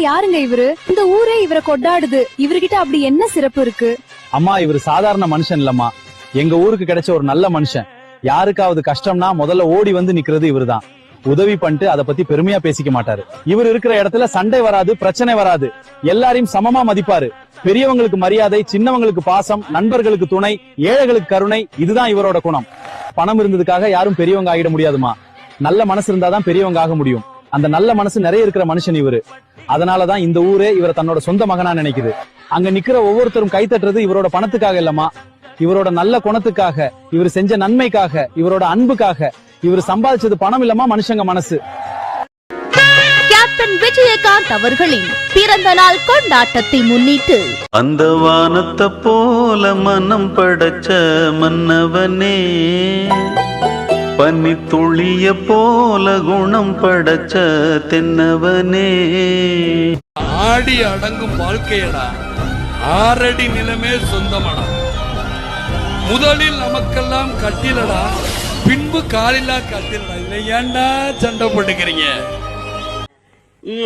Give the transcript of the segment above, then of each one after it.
யாருங்க இவரு? இந்த ஊரே இவரை கொண்டாடுது. இவர்கிட்ட அப்படி என்ன சிறப்பு இருக்கு? அம்மா, இவர் சாதாரண மனுஷன் இல்லம்மா. எங்க ஊருக்கு கிடைச்ச ஒரு நல்ல மனுஷன். யாருக்காவது கஷ்டம்னா முதல்ல ஓடி வந்து நிக்கிறது இவருதான். உதவி பண்ணிட்டு அதை பத்தி பெருமையா பேசிக்க மாட்டாரு. இவர் இருக்கிற இடத்துல சண்டை வராது, பிரச்சனை வராது. எல்லாரையும் சமமா மதிப்பாரு. பெரியவங்களுக்கு மரியாதை, சின்னவங்களுக்கு பாசம், நண்பர்களுக்கு துணை, ஏழைகளுக்கு கருணை. இதுதான் இவரோட குணம். பணம் இருந்ததுக்காக யாரும் பெரியவங்க ஆகிட முடியாதுமா. நல்ல மனசு இருந்தாதான் பெரியவங்க ஆக முடியும். அந்த நல்ல மனசு நிறைய இருக்கிற மனுஷன் இவரு. அதனாலதான் இந்த ஊரே இவரை தன்னோட சொந்த மகனா நினைக்குது. அங்க நிக்கிற ஒவ்வொருத்தரும் கைத்தட்டுறது இவரோட பணத்துக்காக இல்லம்மா, இவரோட நல்ல குணத்துக்காக, இவர் செஞ்ச நன்மைக்காக, இவரோட அன்புக்காக. இவர் சம்பாதிச்சது பணம் இல்லமா, மனுஷங்க மனசு. கேப்டன் விஜயகாந்த் அவர்களின் பிறந்த நாள் கொண்டாட்டத்தை முன்னிட்டு அந்த வானத்தை போல மனம் படைச்ச மன்னவனே, பனி துளிய போல குணம் படைச்ச தென்னவனே. ஆடி அடங்கும் வாழ்க்கையடா, ஆறடி நிலமே சொந்தமடா. முதலில் நமக்கெல்லாம் கட்டிலடா, பின்பு காலில்லா கட்டிலடா. இதை ஏண்டா சண்டை போட்டுக்கிறீங்க?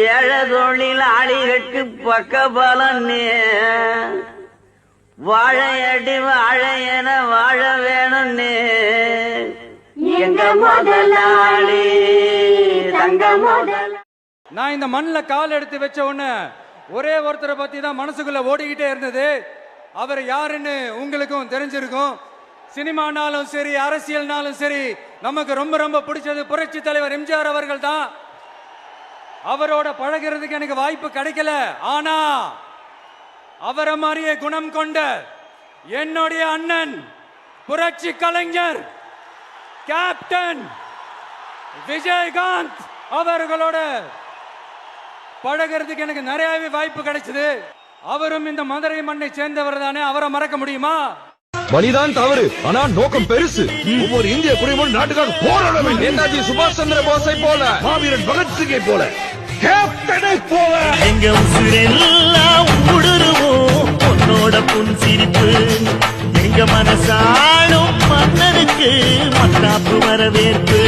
ஏழ தொழிலாளிகளுக்கு பக்கபலனே, வாழையடி வாழையன வாழ வேணும்னே. எங்க முதலாளி தங்க முதல். நான் இந்த மண்ணில் கால் எடுத்து வச்ச உடனே ஒரே ஒருத்தரை பத்தி தான் மனசுக்குள்ள ஓடிக்கிட்டே இருந்தது. அவர் யாருன்னு உங்களுக்கும் தெரிஞ்சிருக்கும். சினிமானாலும் சரி, அரசியல்னாலும் சரி, நமக்கு ரொம்ப ரொம்ப பிடிச்சது புரட்சி தலைவர் எம்ஜிஆர் அவர்கள் தான். அவரோட பழகிறதுக்கு எனக்கு வாய்ப்பு கிடைக்கல. ஆனா அவரை மாதிரியே குணம் கொண்ட என்னுடைய அண்ணன் புரட்சி கலைஞர் கேப்டன் விஜயகாந்த் அவர்களோட பழகிறதுக்கு எனக்கு நிறையவே வாய்ப்பு கிடைச்சது. அவரும் இந்த மதுரை மண்ணை சேர்ந்தவர் தானே, அவரை மறக்க முடியுமா? வழிதான் தவறு, ஆனால் நோக்கம் பெருசு. ஒவ்வொரு இந்திய குடிமகன் நாட்டுக்காக போராட வேண்டும். நேதாஜி சுபாஷ் சந்திர போஸை போல, மாவீரன் பகத்சிங்கை போல, கேப்டனை போல. எங்க உசுரெல்லாம் ஊடுருவோம் உன்னோட புன் சிரிப்பு. எங்க மனசாலும் மன்னனுக்கு மத்தாப்பு வரவேற்பு.